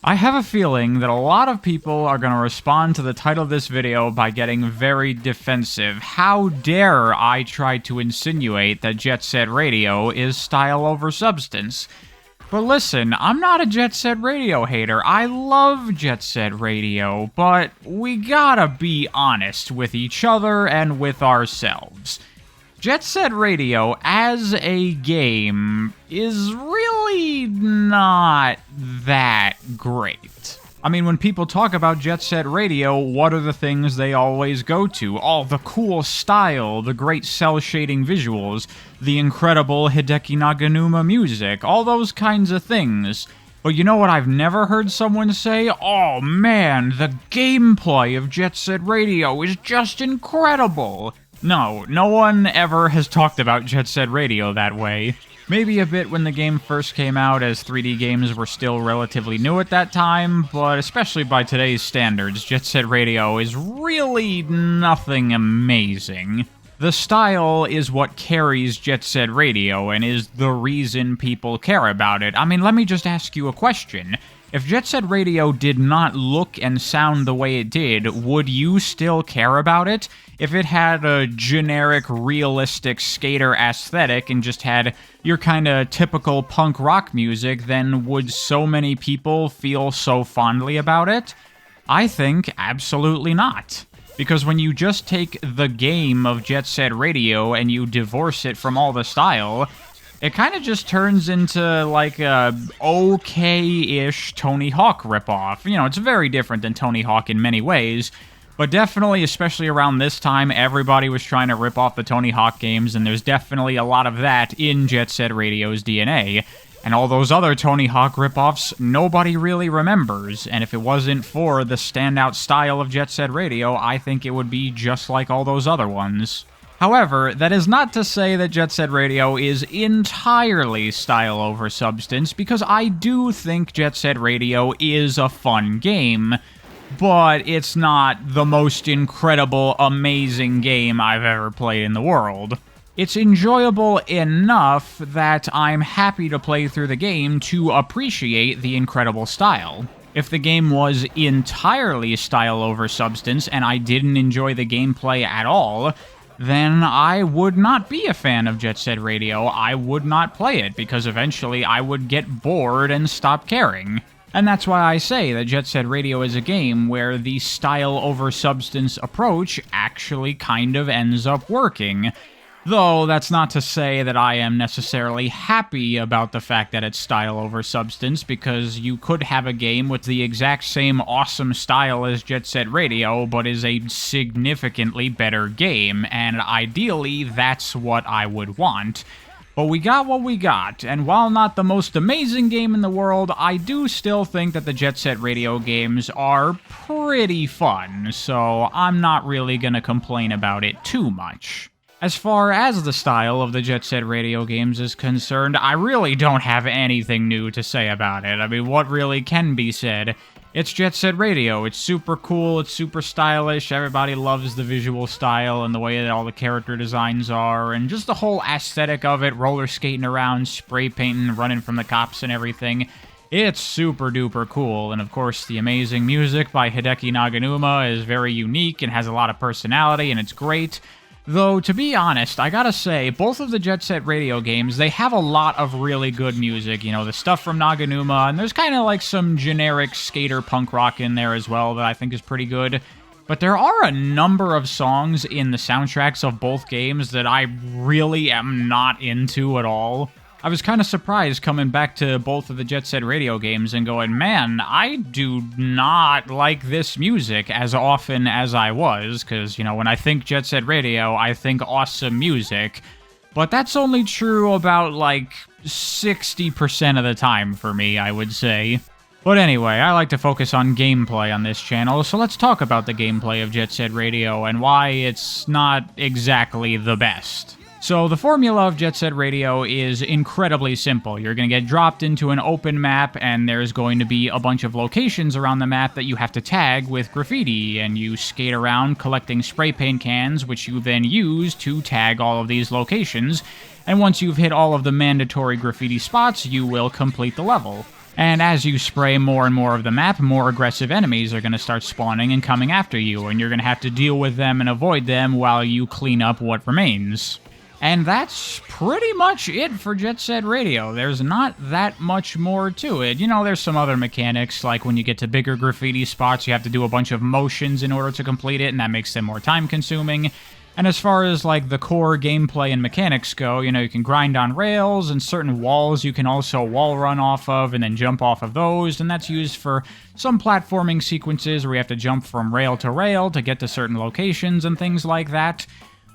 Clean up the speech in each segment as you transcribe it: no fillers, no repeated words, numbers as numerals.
I have a feeling that a lot of people are going to respond to the title of this video by getting very defensive. How dare I try to insinuate that Jet Set Radio is style over substance? But listen, I'm not a Jet Set Radio hater. I love Jet Set Radio, but we gotta be honest with each other and with ourselves. Jet Set Radio as a game is really not that great. I mean, when people talk about Jet Set Radio, what are the things they always go to? Oh, the cool style, the great cel-shading visuals, the incredible Hideki Naganuma music, all those kinds of things. But you know what I've never heard someone say? Oh man, the gameplay of Jet Set Radio is just incredible. No one ever has talked about Jet Set Radio that way. Maybe a bit when the game first came out, as 3D games were still relatively new at that time, but especially by today's standards, Jet Set Radio is really nothing amazing. The style is what carries Jet Set Radio and is the reason people care about it. I mean, let me just ask you a question. If Jet Set Radio did not look and sound the way it did, would you still care about it? If it had a generic, realistic skater aesthetic and just had your kinda typical punk rock music, then would so many people feel so fondly about it? I think absolutely not. Because when you just take the game of Jet Set Radio and you divorce it from all the style, it kind of just turns into, like, a okay-ish Tony Hawk ripoff. You know, it's very different than Tony Hawk in many ways, but definitely, especially around this time, everybody was trying to rip off the Tony Hawk games, and there's definitely a lot of that in Jet Set Radio's DNA. And all those other Tony Hawk ripoffs, nobody really remembers, and if it wasn't for the standout style of Jet Set Radio, I think it would be just like all those other ones. However, that is not to say that Jet Set Radio is entirely style over substance, because I do think Jet Set Radio is a fun game, but it's not the most incredible, amazing game I've ever played in the world. It's enjoyable enough that I'm happy to play through the game to appreciate the incredible style. If the game was entirely style over substance and I didn't enjoy the gameplay at all, then I would not be a fan of Jet Set Radio. I would not play it, because eventually I would get bored and stop caring. And that's why I say that Jet Set Radio is a game where the style over substance approach actually kind of ends up working. Though, that's not to say that I am necessarily happy about the fact that it's style over substance, because you could have a game with the exact same awesome style as Jet Set Radio, but is a significantly better game, and ideally, that's what I would want. But we got what we got, and while not the most amazing game in the world, I do still think that the Jet Set Radio games are pretty fun, so I'm not really gonna complain about it too much. As far as the style of the Jet Set Radio games is concerned, I really don't have anything new to say about it. I mean, what really can be said? It's Jet Set Radio. It's super cool, it's super stylish, everybody loves the visual style and the way that all the character designs are, and just the whole aesthetic of it, roller skating around, spray painting, running from the cops and everything. It's super duper cool, and of course the amazing music by Hideki Naganuma is very unique and has a lot of personality, and it's great. Though, to be honest, I gotta say, both of the Jet Set Radio games, they have a lot of really good music. You know, the stuff from Naganuma, and there's kind of like some generic skater punk rock in there as well that I think is pretty good. But there are a number of songs in the soundtracks of both games that I really am not into at all. I was kind of surprised coming back to both of the Jet Set Radio games and going, man, I do not like this music as often as I was, because, you know, when I think Jet Set Radio, I think awesome music, but that's only true about, like, 60% of the time for me, I would say. But anyway, I like to focus on gameplay on this channel, so let's talk about the gameplay of Jet Set Radio and why it's not exactly the best. So the formula of Jet Set Radio is incredibly simple. You're going to get dropped into an open map, and there's going to be a bunch of locations around the map that you have to tag with graffiti, and you skate around collecting spray paint cans, which you then use to tag all of these locations, and once you've hit all of the mandatory graffiti spots, you will complete the level. And as you spray more and more of the map, more aggressive enemies are going to start spawning and coming after you, and you're going to have to deal with them and avoid them while you clean up what remains. And that's pretty much it for Jet Set Radio. There's not that much more to it. You know, there's some other mechanics, like when you get to bigger graffiti spots, you have to do a bunch of motions in order to complete it, and that makes them more time-consuming. And as far as, like, the core gameplay and mechanics go, you know, you can grind on rails, and certain walls you can also wall run off of and then jump off of those, and that's used for some platforming sequences where you have to jump from rail to get to certain locations and things like that.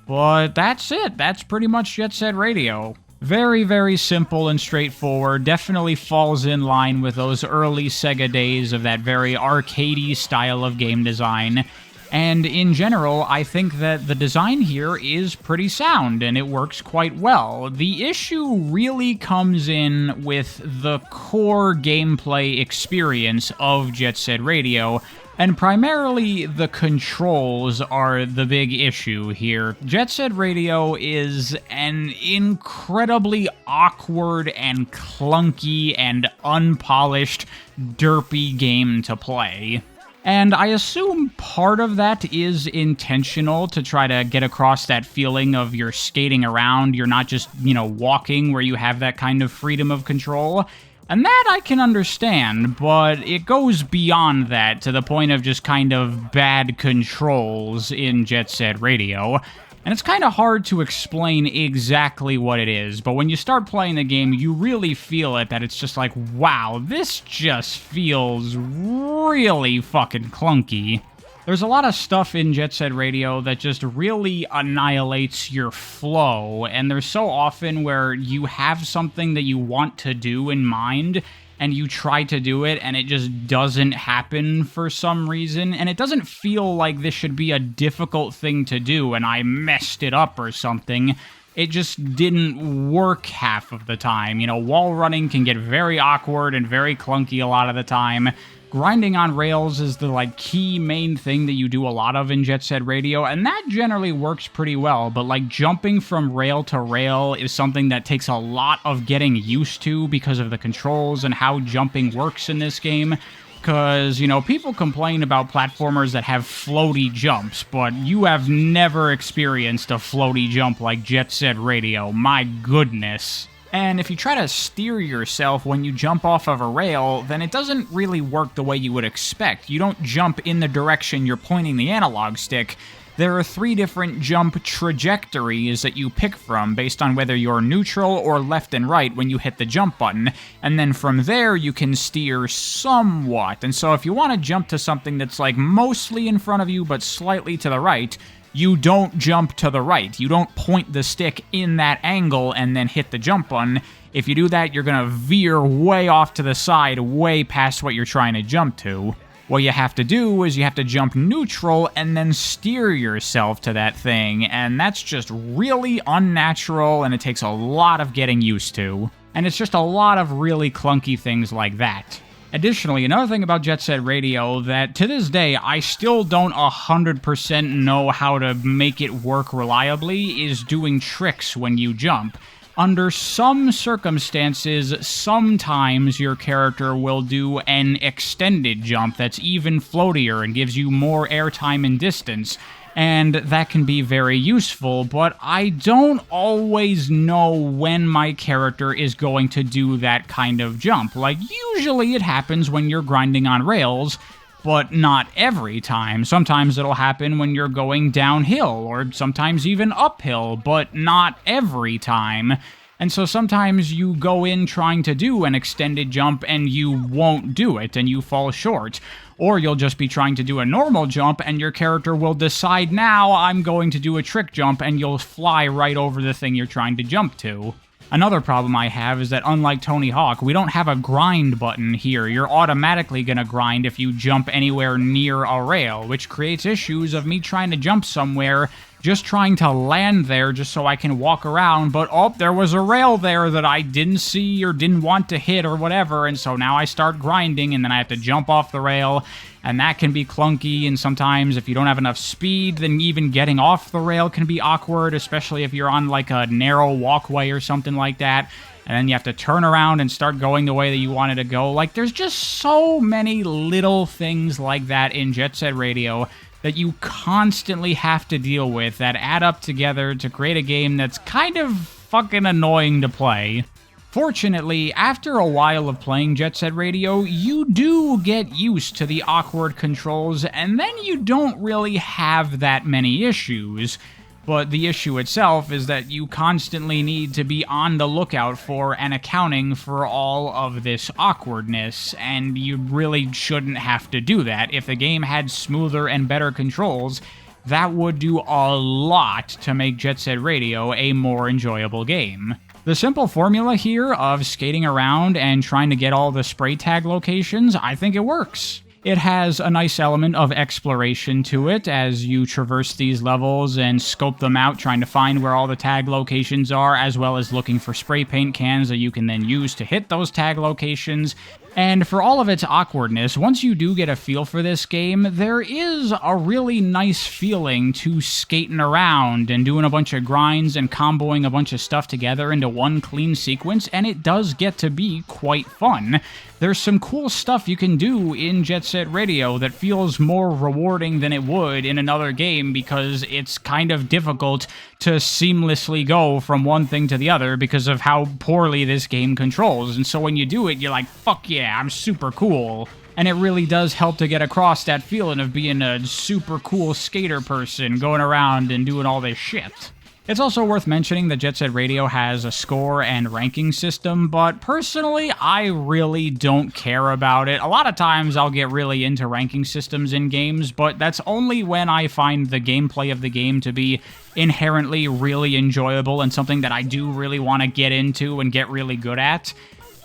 But that's it. That's pretty much Jet Set Radio. Very, very simple and straightforward. Definitely falls in line with those early Sega days of that very arcadey style of game design. And in general, I think that the design here is pretty sound, and it works quite well. The issue really comes in with the core gameplay experience of Jet Set Radio, and primarily the controls are the big issue here. Jet Set Radio is an incredibly awkward and clunky and unpolished, derpy game to play. And I assume part of that is intentional to try to get across that feeling of you're skating around, you're not just, you know, walking where you have that kind of freedom of control. And that I can understand, but it goes beyond that to the point of just kind of bad controls in Jet Set Radio. And it's kind of hard to explain exactly what it is, but when you start playing the game, you really feel it, that it's just like, wow, this just feels really fucking clunky. There's a lot of stuff in Jet Set Radio that just really annihilates your flow, and there's so often where you have something that you want to do in mind, and you try to do it, and it just doesn't happen for some reason, and it doesn't feel like this should be a difficult thing to do, and I messed it up or something. It just didn't work half of the time. You know, wall running can get very awkward and very clunky a lot of the time. Grinding on rails is the, like, key main thing that you do a lot of in Jet Set Radio, and that generally works pretty well, but, like, jumping from rail to rail is something that takes a lot of getting used to because of the controls and how jumping works in this game. Because, you know, people complain about platformers that have floaty jumps, but you have never experienced a floaty jump like Jet Set Radio. My goodness. And if you try to steer yourself when you jump off of a rail, then it doesn't really work the way you would expect. You don't jump in the direction you're pointing the analog stick. There are 3 different jump trajectories that you pick from based on whether you're neutral or left and right when you hit the jump button, and then from there you can steer somewhat. And so if you want to jump to something that's like mostly in front of you but slightly to the right, you don't jump to the right. You don't point the stick in that angle and then hit the jump button. If you do that, you're going to veer way off to the side, way past what you're trying to jump to. What you have to do is you have to jump neutral and then steer yourself to that thing, and that's just really unnatural, and it takes a lot of getting used to. And it's just a lot of really clunky things like that. Additionally, another thing about Jet Set Radio that to this day I still don't 100% know how to make it work reliably is doing tricks when you jump. Under some circumstances, sometimes your character will do an extended jump that's even floatier and gives you more airtime and distance, and that can be very useful, but I don't always know when my character is going to do that kind of jump. Like, usually it happens when you're grinding on rails, but not every time. Sometimes it'll happen when you're going downhill, or sometimes even uphill, but not every time. And so sometimes you go in trying to do an extended jump and you won't do it, and you fall short. Or you'll just be trying to do a normal jump and your character will decide, now I'm going to do a trick jump, and you'll fly right over the thing you're trying to jump to. Another problem I have is that unlike Tony Hawk, we don't have a grind button here. You're automatically gonna grind if you jump anywhere near a rail, which creates issues of me trying to jump somewhere, just trying to land there just so I can walk around, but oh, there was a rail there that I didn't see or didn't want to hit or whatever, and so now I start grinding and then I have to jump off the rail, and that can be clunky, and sometimes if you don't have enough speed, then even getting off the rail can be awkward, especially if you're on like a narrow walkway or something like that. and then you have to turn around and start going the way that you wanted to go. Like, there's just so many little things like that in Jet Set Radio that you constantly have to deal with that add up together to create a game that's kind of fucking annoying to play. Fortunately, after a while of playing Jet Set Radio, you do get used to the awkward controls, and then you don't really have that many issues. But the issue itself is that you constantly need to be on the lookout for and accounting for all of this awkwardness, and you really shouldn't have to do that. If the game had smoother and better controls, that would do a lot to make Jet Set Radio a more enjoyable game. The simple formula here of skating around and trying to get all the spray tag locations, I think it works. It has a nice element of exploration to it as you traverse these levels and scope them out, trying to find where all the tag locations are, as well as looking for spray paint cans that you can then use to hit those tag locations. And for all of its awkwardness, once you do get a feel for this game, there is a really nice feeling to skating around and doing a bunch of grinds and comboing a bunch of stuff together into one clean sequence, and it does get to be quite fun. There's some cool stuff you can do in Jet Set Radio that feels more rewarding than it would in another game because it's kind of difficult to seamlessly go from one thing to the other because of how poorly this game controls. And so when you do it, you're like, fuck yeah, I'm super cool. And it really does help to get across that feeling of being a super cool skater person going around and doing all this shit. It's also worth mentioning that Jet Set Radio has a score and ranking system, but personally, I really don't care about it. A lot of times I'll get really into ranking systems in games, but that's only when I find the gameplay of the game to be inherently really enjoyable and something that I do really want to get into and get really good at.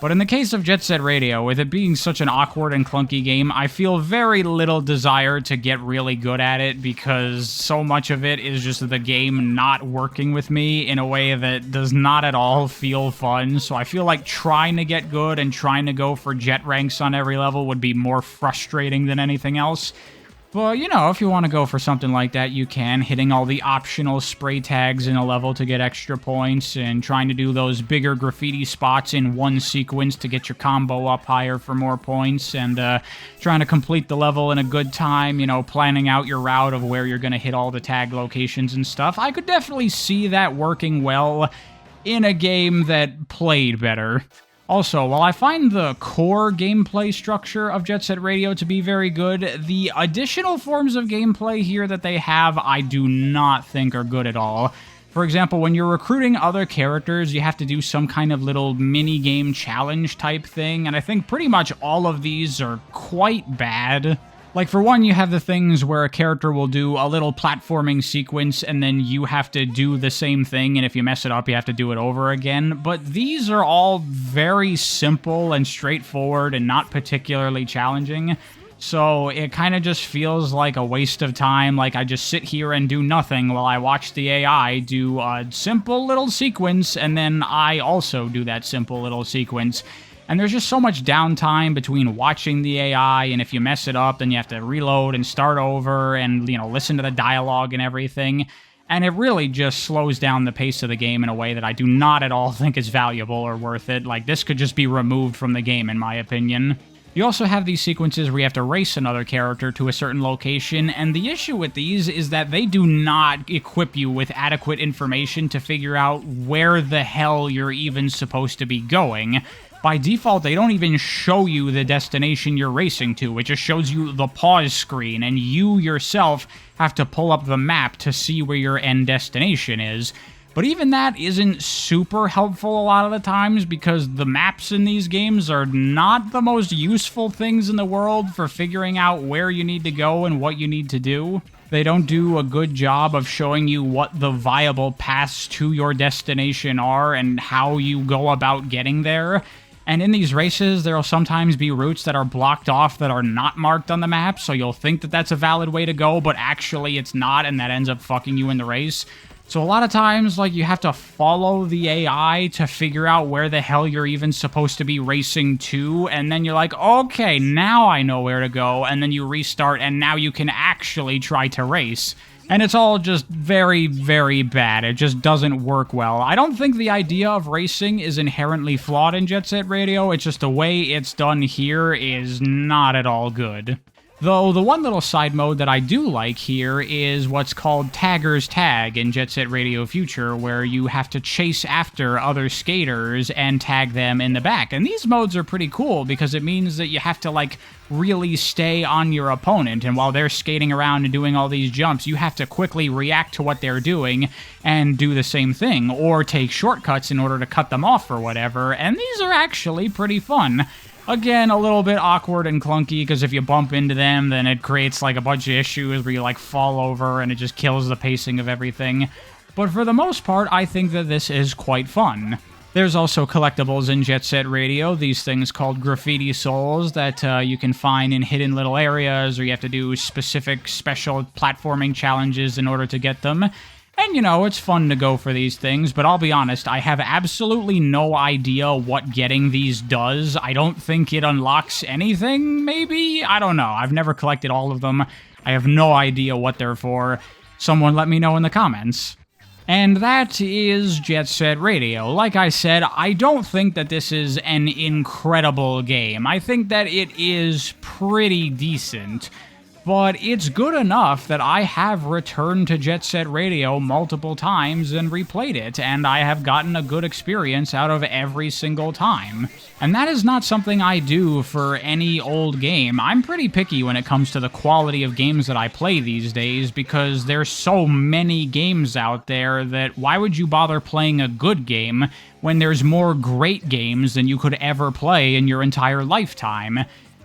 But in the case of Jet Set Radio, with it being such an awkward and clunky game, I feel very little desire to get really good at it because so much of it is just the game not working with me in a way that does not at all feel fun. So I feel like trying to get good and trying to go for jet ranks on every level would be more frustrating than anything else. But, you know, if you want to go for something like that, you can, hitting all the optional spray tags in a level to get extra points, and trying to do those bigger graffiti spots in one sequence to get your combo up higher for more points, and trying to complete the level in a good time, you know, planning out your route of where you're going to hit all the tag locations and stuff. I could definitely see that working well in a game that played better. Also, while I find the core gameplay structure of Jet Set Radio to be very good, the additional forms of gameplay here that they have I do not think are good at all. For example, when you're recruiting other characters, you have to do some kind of little mini-game challenge type thing, and I think pretty much all of these are quite bad. Like, for one, you have the things where a character will do a little platforming sequence, and then you have to do the same thing, and if you mess it up, you have to do it over again. But these are all very simple and straightforward and not particularly challenging. So it kind of just feels like a waste of time, like I just sit here and do nothing while I watch the AI do a simple little sequence, and then I also do that simple little sequence. And there's just so much downtime between watching the AI, and if you mess it up, then you have to reload and start over and, you know, listen to the dialogue and everything. And it really just slows down the pace of the game in a way that I do not at all think is valuable or worth it. Like, this could just be removed from the game, in my opinion. You also have these sequences where you have to race another character to a certain location, and the issue with these is that they do not equip you with adequate information to figure out where the hell you're even supposed to be going. By default, they don't even show you the destination you're racing to. It just shows you the pause screen, and you yourself have to pull up the map to see where your end destination is. But even that isn't super helpful a lot of the times because the maps in these games are not the most useful things in the world for figuring out where you need to go and what you need to do. They don't do a good job of showing you what the viable paths to your destination are and how you go about getting there. And in these races, there will sometimes be routes that are blocked off that are not marked on the map, so you'll think that that's a valid way to go, but actually it's not, and that ends up fucking you in the race. So a lot of times, like, you have to follow the AI to figure out where the hell you're even supposed to be racing to, and then you're like, okay, now I know where to go, and then you restart, and now you can actually try to race. And it's all just very, very bad. It just doesn't work well. I don't think the idea of racing is inherently flawed in Jet Set Radio, it's just the way it's done here is not at all good. Though the one little side mode that I do like here is what's called Tagger's Tag in Jet Set Radio Future, where you have to chase after other skaters and tag them in the back. And these modes are pretty cool because it means that you have to, like, really stay on your opponent, and while they're skating around and doing all these jumps, you have to quickly react to what they're doing and do the same thing, or take shortcuts in order to cut them off or whatever, and these are actually pretty fun. Again, a little bit awkward and clunky, because if you bump into them, then it creates like a bunch of issues where you like fall over and it just kills the pacing of everything. But for the most part, I think that this is quite fun. There's also collectibles in Jet Set Radio, these things called graffiti souls that you can find in hidden little areas, or you have to do specific special platforming challenges in order to get them. And, you know, it's fun to go for these things, but I'll be honest, I have absolutely no idea what getting these does. I don't think it unlocks anything, maybe? I don't know. I've never collected all of them. I have no idea what they're for. Someone let me know in the comments. And that is Jet Set Radio. Like I said, I don't think that this is an incredible game. I think that it is pretty decent. But it's good enough that I have returned to Jet Set Radio multiple times and replayed it, and I have gotten a good experience out of every single time. And that is not something I do for any old game. I'm pretty picky when it comes to the quality of games that I play these days, because there's so many games out there that why would you bother playing a good game when there's more great games than you could ever play in your entire lifetime?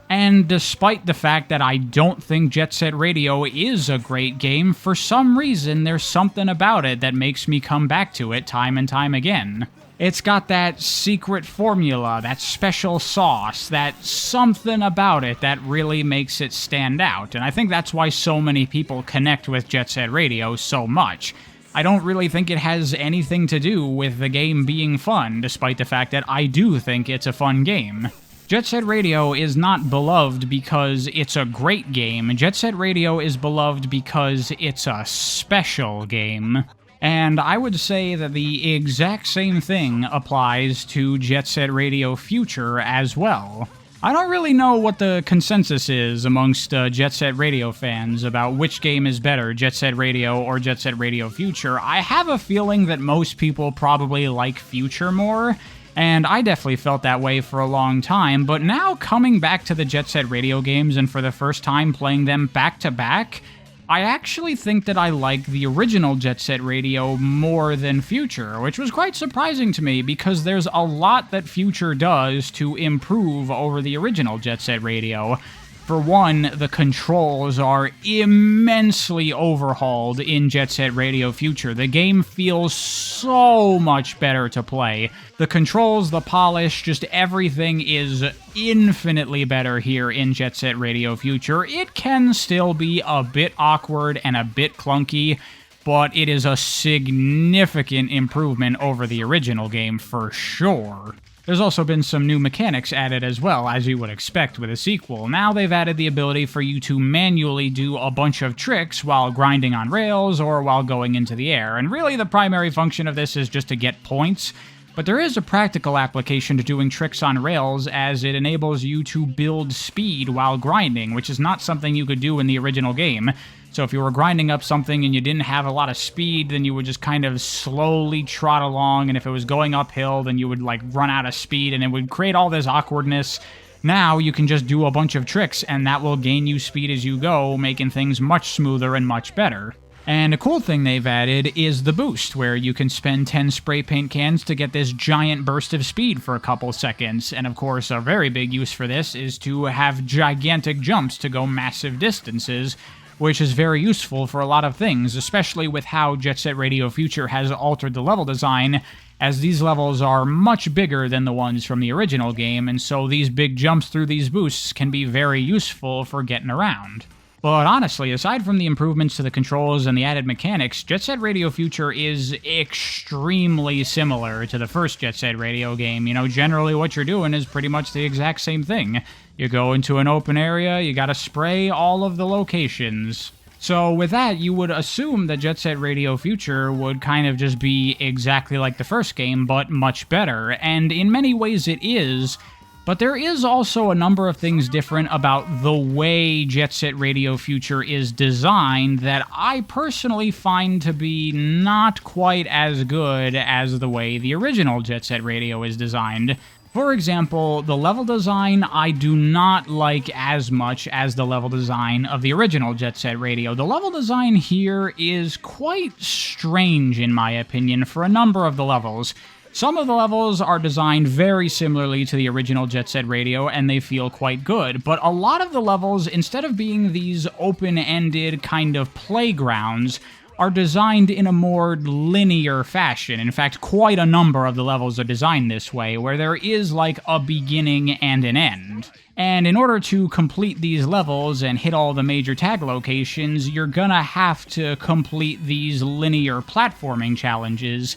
And despite the fact that I don't think Jet Set Radio is a great game, for some reason there's something about it that makes me come back to it time and time again. It's got that secret formula, that special sauce, that something about it that really makes it stand out, and I think that's why so many people connect with Jet Set Radio so much. I don't really think it has anything to do with the game being fun, despite the fact that I do think it's a fun game. Jet Set Radio is not beloved because it's a great game. Jet Set Radio is beloved because it's a special game. And I would say that the exact same thing applies to Jet Set Radio Future as well. I don't really know what the consensus is amongst Jet Set Radio fans about which game is better, Jet Set Radio or Jet Set Radio Future. I have a feeling that most people probably like Future more, and I definitely felt that way for a long time, but now coming back to the Jet Set Radio games and for the first time playing them back to back, I actually think that I like the original Jet Set Radio more than Future, which was quite surprising to me because there's a lot that Future does to improve over the original Jet Set Radio. For one, the controls are immensely overhauled in Jet Set Radio Future. The game feels so much better to play. The controls, the polish, just everything is infinitely better here in Jet Set Radio Future. It can still be a bit awkward and a bit clunky, but it is a significant improvement over the original game for sure. There's also been some new mechanics added as well, as you would expect with a sequel. Now they've added the ability for you to manually do a bunch of tricks while grinding on rails or while going into the air, and really the primary function of this is just to get points, but there is a practical application to doing tricks on rails as it enables you to build speed while grinding, which is not something you could do in the original game. So if you were grinding up something and you didn't have a lot of speed, then you would just kind of slowly trot along, and if it was going uphill, then you would like run out of speed, and it would create all this awkwardness. Now you can just do a bunch of tricks, and that will gain you speed as you go, making things much smoother and much better. And a cool thing they've added is the boost, where you can spend 10 spray paint cans to get this giant burst of speed for a couple seconds. And of course, a very big use for this is to have gigantic jumps to go massive distances, which is very useful for a lot of things, especially with how Jet Set Radio Future has altered the level design, as these levels are much bigger than the ones from the original game, and so these big jumps through these boosts can be very useful for getting around. But honestly, aside from the improvements to the controls and the added mechanics, Jet Set Radio Future is extremely similar to the first Jet Set Radio game. You know, generally what you're doing is pretty much the exact same thing. You go into an open area, you gotta spray all of the locations. So with that, you would assume that Jet Set Radio Future would kind of just be exactly like the first game, but much better, and in many ways it is, but there is also a number of things different about the way Jet Set Radio Future is designed that I personally find to be not quite as good as the way the original Jet Set Radio is designed. For example, the level design I do not like as much as the level design of the original Jet Set Radio. The level design here is quite strange in my opinion for a number of the levels. Some of the levels are designed very similarly to the original Jet Set Radio and they feel quite good, but a lot of the levels, instead of being these open-ended kind of playgrounds, are designed in a more linear fashion. In fact, quite a number of the levels are designed this way, where there is like a beginning and an end. And in order to complete these levels and hit all the major tag locations, you're gonna have to complete these linear platforming challenges.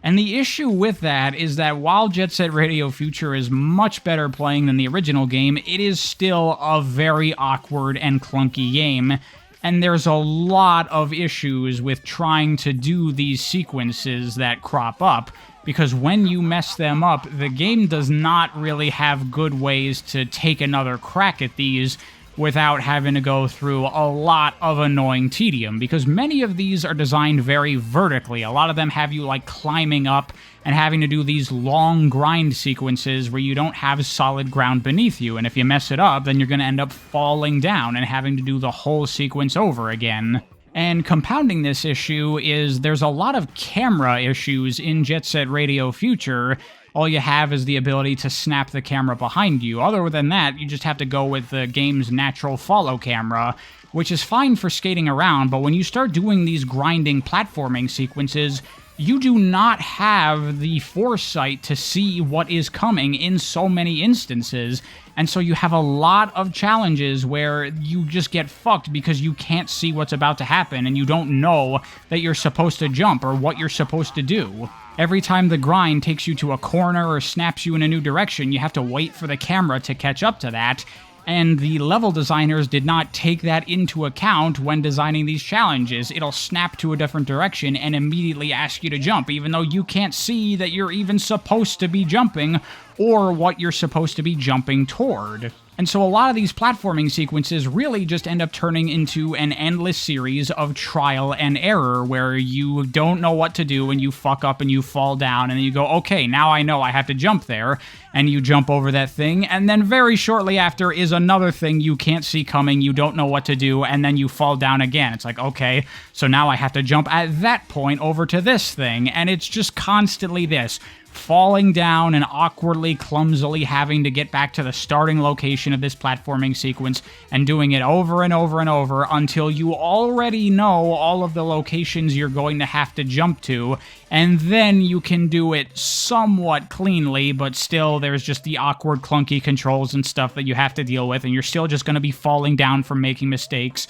And the issue with that is that while Jet Set Radio Future is much better playing than the original game, it is still a very awkward and clunky game. And there's a lot of issues with trying to do these sequences that crop up, because when you mess them up, the game does not really have good ways to take another crack at these without having to go through a lot of annoying tedium, because many of these are designed very vertically. A lot of them have you like climbing up and having to do these long grind sequences where you don't have solid ground beneath you, and if you mess it up, then you're going to end up falling down and having to do the whole sequence over again. And compounding this issue is there's a lot of camera issues in Jet Set Radio Future. All you have is the ability to snap the camera behind you. Other than that, you just have to go with the game's natural follow camera, which is fine for skating around, but when you start doing these grinding platforming sequences, you do not have the foresight to see what is coming in so many instances, and so you have a lot of challenges where you just get fucked because you can't see what's about to happen and you don't know that you're supposed to jump or what you're supposed to do. Every time the grind takes you to a corner or snaps you in a new direction, you have to wait for the camera to catch up to that, and the level designers did not take that into account when designing these challenges. It'll snap to a different direction and immediately ask you to jump, even though you can't see that you're even supposed to be jumping or what you're supposed to be jumping toward. And so a lot of these platforming sequences really just end up turning into an endless series of trial and error where you don't know what to do and you fuck up and you fall down and then you go, okay, now I know I have to jump there, and you jump over that thing, and then very shortly after is another thing you can't see coming, you don't know what to do, and then you fall down again. It's like, okay, so now I have to jump at that point over to this thing, and it's just constantly this. Falling down and awkwardly, clumsily having to get back to the starting location of this platforming sequence and doing it over and over and over until you already know all of the locations you're going to have to jump to, and then you can do it somewhat cleanly, but still there's just the awkward, clunky controls and stuff that you have to deal with, and you're still just going to be falling down from making mistakes.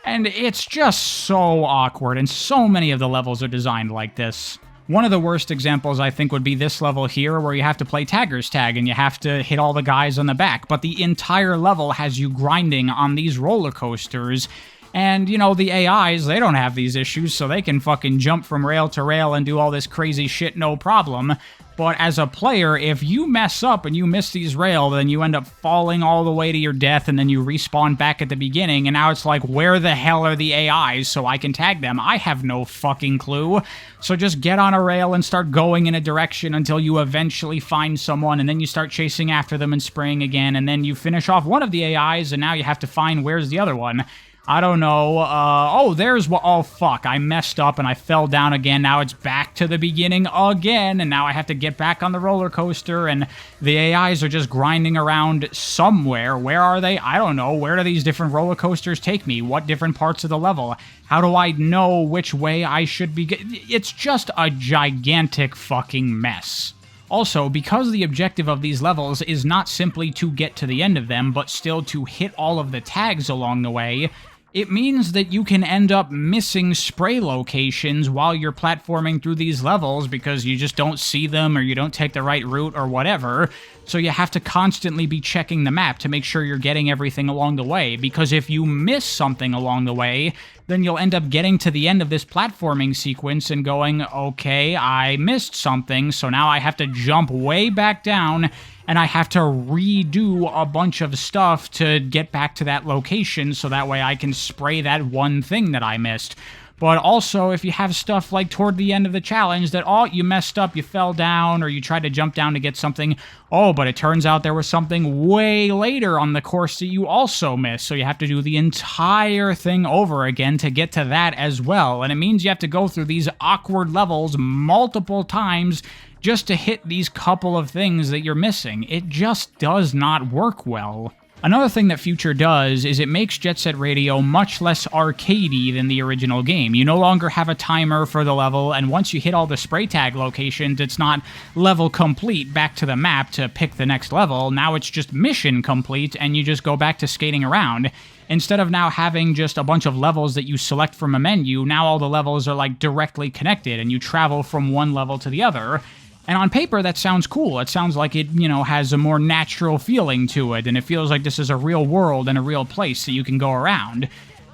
And it's just so awkward, and so many of the levels are designed like this. One of the worst examples, I think, would be this level here, where you have to play Tagger's Tag, and you have to hit all the guys on the back, but the entire level has you grinding on these roller coasters, and, you know, the AIs, they don't have these issues, so they can fucking jump from rail to rail and do all this crazy shit no problem. But as a player, if you mess up and you miss these rails, then you end up falling all the way to your death, and then you respawn back at the beginning, and now it's like, where the hell are the AIs so I can tag them? I have no fucking clue. So just get on a rail and start going in a direction until you eventually find someone, and then you start chasing after them and spraying again, and then you finish off one of the AIs, and now you have to find where's the other one. I don't know, oh, there's what, oh fuck, I messed up and I fell down again, now it's back to the beginning again, and now I have to get back on the roller coaster, and the AIs are just grinding around somewhere. Where are they? I don't know. Where do these different roller coasters take me? What different parts of the level? How do I know which way I should be? It's just a gigantic fucking mess. Also, because the objective of these levels is not simply to get to the end of them, but still to hit all of the tags along the way, it means that you can end up missing spray locations while you're platforming through these levels because you just don't see them or you don't take the right route or whatever. So you have to constantly be checking the map to make sure you're getting everything along the way, because if you miss something along the way, then you'll end up getting to the end of this platforming sequence and going, okay, I missed something, so now I have to jump way back down and I have to redo a bunch of stuff to get back to that location so that way I can spray that one thing that I missed. But also, if you have stuff like toward the end of the challenge that, oh, you messed up, you fell down, or you tried to jump down to get something, oh, but it turns out there was something way later on the course that you also missed, so you have to do the entire thing over again to get to that as well. And it means you have to go through these awkward levels multiple times just to hit these couple of things that you're missing. It just does not work well. Another thing that Future does is it makes Jet Set Radio much less arcadey than the original game. You no longer have a timer for the level, and once you hit all the spray tag locations, it's not level complete back to the map to pick the next level. Now it's just mission complete, and you just go back to skating around. Instead of now having just a bunch of levels that you select from a menu, now all the levels are like directly connected, and you travel from one level to the other. And on paper, that sounds cool. It sounds like it, has a more natural feeling to it, and it feels like this is a real world and a real place that you can go around.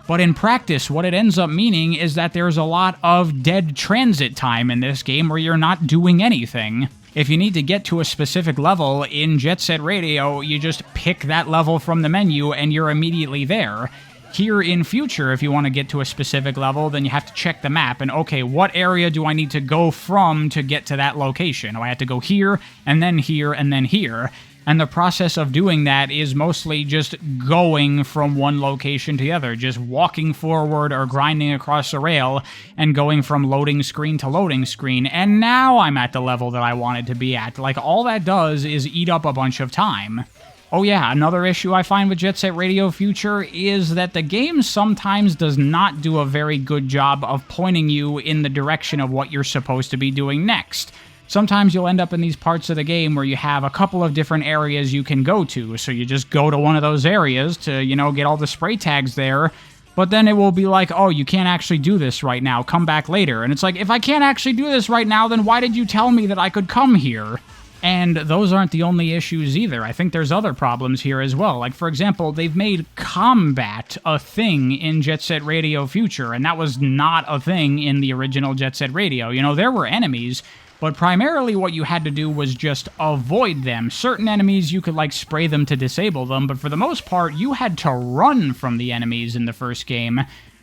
But in practice, what it ends up meaning is that there's a lot of dead transit time in this game where you're not doing anything. If you need to get to a specific level in Jet Set Radio, you just pick that level from the menu and you're immediately there. Here in Future, if you want to get to a specific level, then you have to check the map and, okay, what area do I need to go from to get to that location? Oh, I have to go here, and then here, and then here. And the process of doing that is mostly just going from one location to the other, just walking forward or grinding across a rail and going from loading screen to loading screen. And now I'm at the level that I wanted to be at. Like, all that does is eat up a bunch of time. Oh yeah, another issue I find with Jet Set Radio Future is that the game sometimes does not do a very good job of pointing you in the direction of what you're supposed to be doing next. Sometimes you'll end up in these parts of the game where you have a couple of different areas you can go to, so you just go to one of those areas to, get all the spray tags there, but then it will be like, oh, you can't actually do this right now, come back later. And it's like, if I can't actually do this right now, then why did you tell me that I could come here? And those aren't the only issues either. I think there's other problems here as well. Like, for example, they've made combat a thing in Jet Set Radio Future, and that was not a thing in the original Jet Set Radio. There were enemies, but primarily what you had to do was just avoid them. Certain enemies, you could, spray them to disable them, but for the most part, you had to run from the enemies in the first game.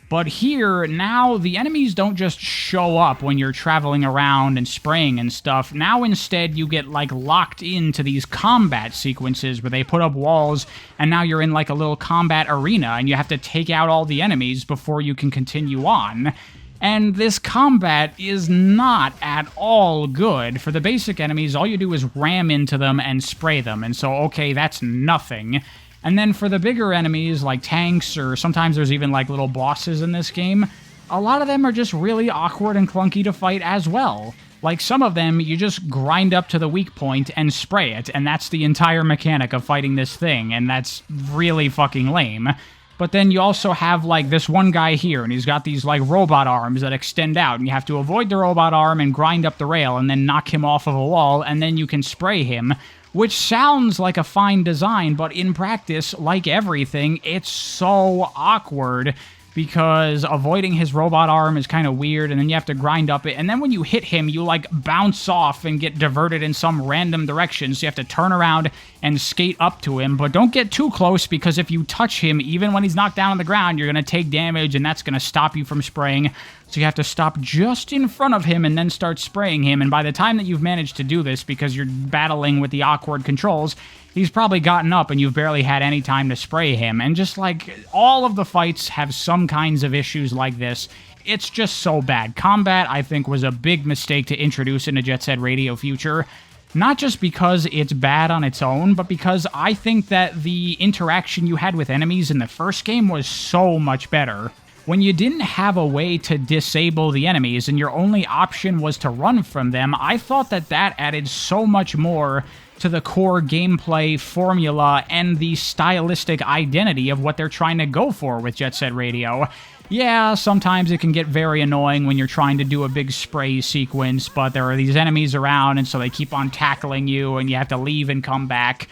But here, now, the enemies don't just show up when you're traveling around and spraying and stuff. Now, instead, you get, locked into these combat sequences where they put up walls, and now you're in, a little combat arena, and you have to take out all the enemies before you can continue on. And this combat is not at all good. For the basic enemies, all you do is ram into them and spray them, and so, okay, that's nothing. And then for the bigger enemies, like tanks, or sometimes there's even, little bosses in this game, a lot of them are just really awkward and clunky to fight as well. Like, some of them, you just grind up to the weak point and spray it, and that's the entire mechanic of fighting this thing, and that's really fucking lame. But then you also have, this one guy here, and he's got these, robot arms that extend out, and you have to avoid the robot arm and grind up the rail and then knock him off of a wall, and then you can spray him, which sounds like a fine design, but in practice, like everything, it's so awkward because avoiding his robot arm is kind of weird, and then you have to grind up it, and then when you hit him, you, bounce off and get diverted in some random direction, so you have to turn around and skate up to him, but don't get too close, because if you touch him, even when he's knocked down on the ground, you're going to take damage, and that's going to stop you from spraying, so you have to stop just in front of him and then start spraying him, and by the time that you've managed to do this, because you're battling with the awkward controls, he's probably gotten up and you've barely had any time to spray him, and just, all of the fights have some kinds of issues like this. It's just so bad. Combat, I think, was a big mistake to introduce into Jet Set Radio Future. Not just because it's bad on its own, but because I think that the interaction you had with enemies in the first game was so much better. When you didn't have a way to disable the enemies and your only option was to run from them, I thought that added so much more to the core gameplay formula and the stylistic identity of what they're trying to go for with Jet Set Radio. Yeah, sometimes it can get very annoying when you're trying to do a big spray sequence, but there are these enemies around, and so they keep on tackling you, and you have to leave and come back.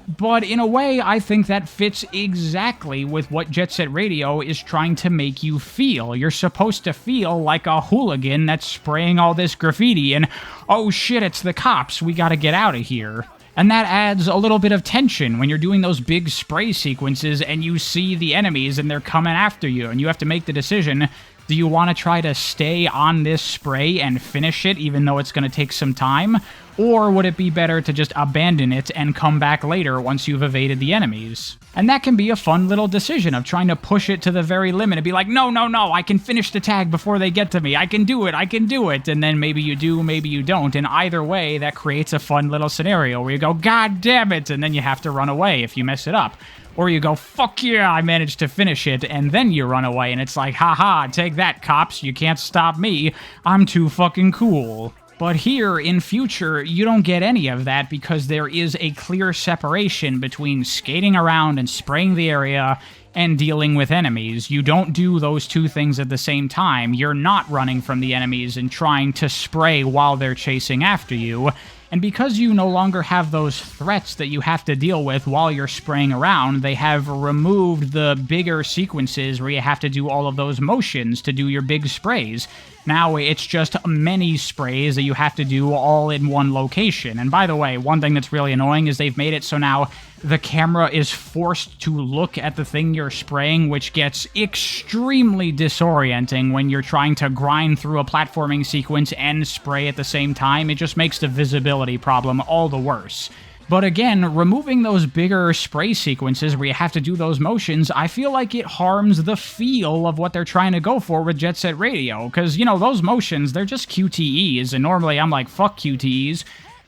But in a way, I think that fits exactly with what Jet Set Radio is trying to make you feel. You're supposed to feel like a hooligan that's spraying all this graffiti, and, oh shit, it's the cops, we gotta get out of here. And that adds a little bit of tension when you're doing those big spray sequences and you see the enemies and they're coming after you, and you have to make the decision, do you want to try to stay on this spray and finish it even though it's going to take some time? Or would it be better to just abandon it and come back later once you've evaded the enemies? And that can be a fun little decision of trying to push it to the very limit and be like, no, I can finish the tag before they get to me, I can do it, and then maybe you do, maybe you don't, and either way, that creates a fun little scenario where you go, god damn it, and then you have to run away if you mess it up. Or you go, fuck yeah, I managed to finish it, and then you run away, and it's like, haha, take that, cops, you can't stop me, I'm too fucking cool. But here, in future, you don't get any of that because there is a clear separation between skating around and spraying the area and dealing with enemies. You don't do those two things at the same time. You're not running from the enemies and trying to spray while they're chasing after you. And because you no longer have those threats that you have to deal with while you're spraying around, they have removed the bigger sequences where you have to do all of those motions to do your big sprays. Now it's just many sprays that you have to do all in one location. And by the way, one thing that's really annoying is they've made it so now the camera is forced to look at the thing you're spraying, which gets extremely disorienting when you're trying to grind through a platforming sequence and spray at the same time. It just makes the visibility problem all the worse. But again, removing those bigger spray sequences where you have to do those motions, I feel like it harms the feel of what they're trying to go for with Jet Set Radio. Because, you know, those motions, they're just QTEs, and normally I'm like, fuck QTEs.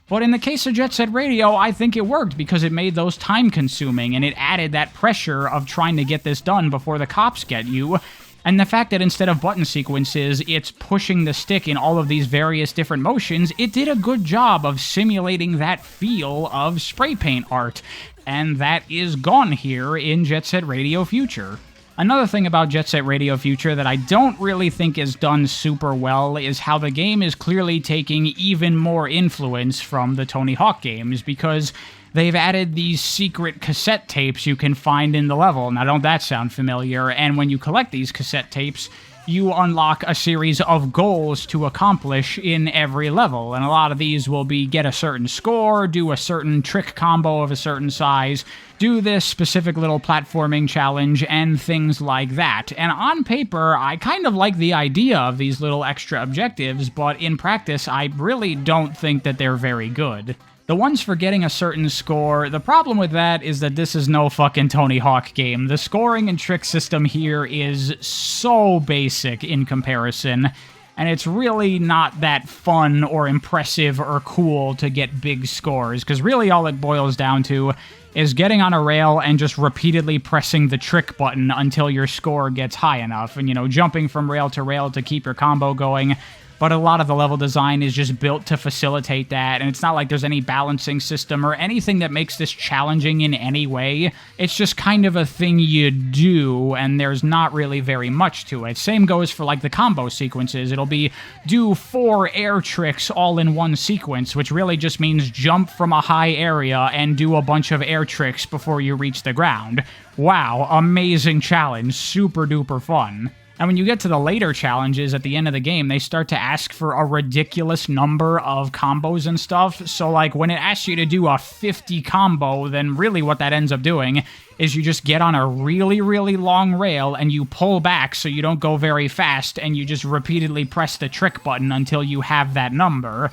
But in the case of Jet Set Radio, I think it worked because it made those time-consuming, and it added that pressure of trying to get this done before the cops get you. And the fact that instead of button sequences, it's pushing the stick in all of these various different motions, it did a good job of simulating that feel of spray paint art. And that is gone here in Jet Set Radio Future. Another thing about Jet Set Radio Future that I don't really think is done super well is how the game is clearly taking even more influence from the Tony Hawk games, because they've added these secret cassette tapes you can find in the level. Now, don't that sound familiar? And when you collect these cassette tapes, you unlock a series of goals to accomplish in every level. And a lot of these will be get a certain score, do a certain trick combo of a certain size, do this specific little platforming challenge, and things like that. And on paper, I kind of like the idea of these little extra objectives, but in practice, I really don't think that they're very good. The ones for getting a certain score, the problem with that is that this is no fucking Tony Hawk game. The scoring and trick system here is so basic in comparison, and it's really not that fun or impressive or cool to get big scores, because really all it boils down to is getting on a rail and just repeatedly pressing the trick button until your score gets high enough, and, you know, jumping from rail to keep your combo going. But a lot of the level design is just built to facilitate that, and it's not like there's any balancing system or anything that makes this challenging in any way. It's just kind of a thing you do, and there's not really very much to it. Same goes for, like, the combo sequences. It'll be do 4 air tricks all in one sequence, which really just means jump from a high area and do a bunch of air tricks before you reach the ground. Wow, amazing challenge, super duper fun. And when you get to the later challenges at the end of the game, they start to ask for a ridiculous number of combos and stuff. So, like, when it asks you to do a 50 combo, then really what that ends up doing is you just get on a really, really long rail and you pull back so you don't go very fast, and you just repeatedly press the trick button until you have that number.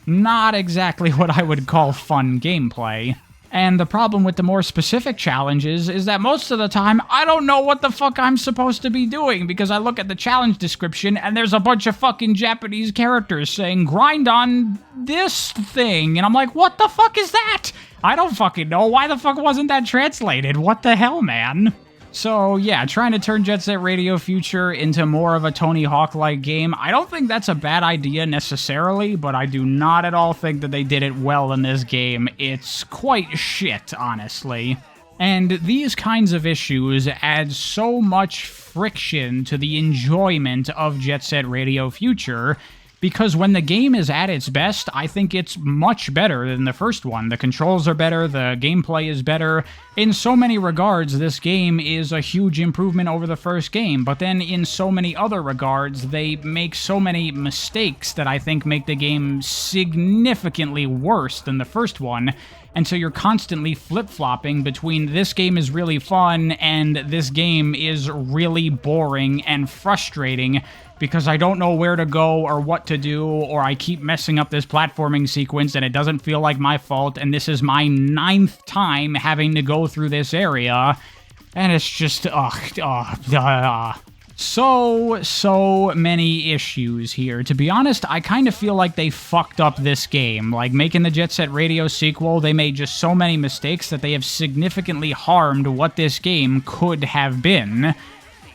Not exactly what I would call fun gameplay. And the problem with the more specific challenges is that most of the time, I don't know what the fuck I'm supposed to be doing, because I look at the challenge description and there's a bunch of fucking Japanese characters saying, grind on this thing, and I'm like, what the fuck is that? I don't fucking know. Why the fuck wasn't that translated? What the hell, man? So yeah, trying to turn Jet Set Radio Future into more of a Tony Hawk-like game, I don't think that's a bad idea necessarily, but I do not at all think that they did it well in this game. It's quite shit, honestly. And these kinds of issues add so much friction to the enjoyment of Jet Set Radio Future, because when the game is at its best, I think it's much better than the first one. The controls are better, the gameplay is better. In so many regards, this game is a huge improvement over the first game, but then in so many other regards, they make so many mistakes that I think make the game significantly worse than the first one. And so you're constantly flip-flopping between this game is really fun and this game is really boring and frustrating because I don't know where to go or what to do, or I keep messing up this platforming sequence and it doesn't feel like my fault, and this is my 9th time having to go through this area, and it's just, So many issues here. To be honest, I kind of feel like they fucked up this game. Like, making the Jet Set Radio sequel, they made just so many mistakes that they have significantly harmed what this game could have been.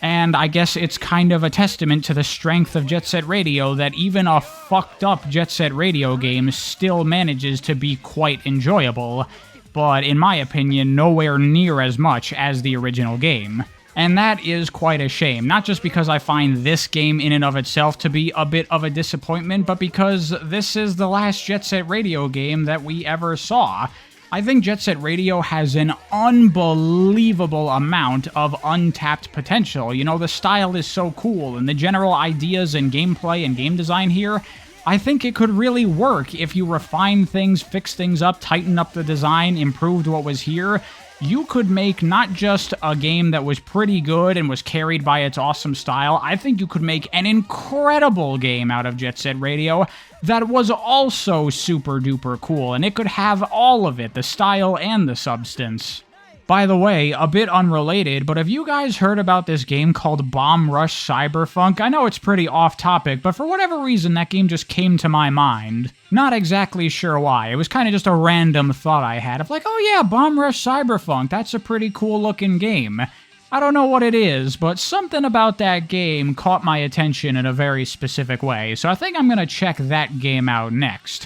And I guess it's kind of a testament to the strength of Jet Set Radio that even a fucked up Jet Set Radio game still manages to be quite enjoyable. But in my opinion, nowhere near as much as the original game. And that is quite a shame, not just because I find this game in and of itself to be a bit of a disappointment, but because this is the last Jet Set Radio game that we ever saw. I think Jet Set Radio has an unbelievable amount of untapped potential. You know, the style is so cool, and the general ideas and gameplay and game design here, I think it could really work if you refine things, fix things up, tighten up the design, improved what was here. You could make not just a game that was pretty good and was carried by its awesome style, I think you could make an incredible game out of Jet Set Radio that was also super duper cool, and it could have all of it, the style and the substance. By the way, a bit unrelated, but have you guys heard about this game called Bomb Rush Cyberfunk? I know it's pretty off topic, but for whatever reason, that game just came to my mind. Not exactly sure why. It was kind of just a random thought I had of like, oh yeah, Bomb Rush Cyberfunk, that's a pretty cool looking game. I don't know what it is, but something about that game caught my attention in a very specific way, so I think I'm gonna check that game out next.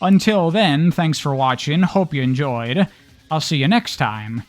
Until then, thanks for watching, hope you enjoyed. I'll see you next time.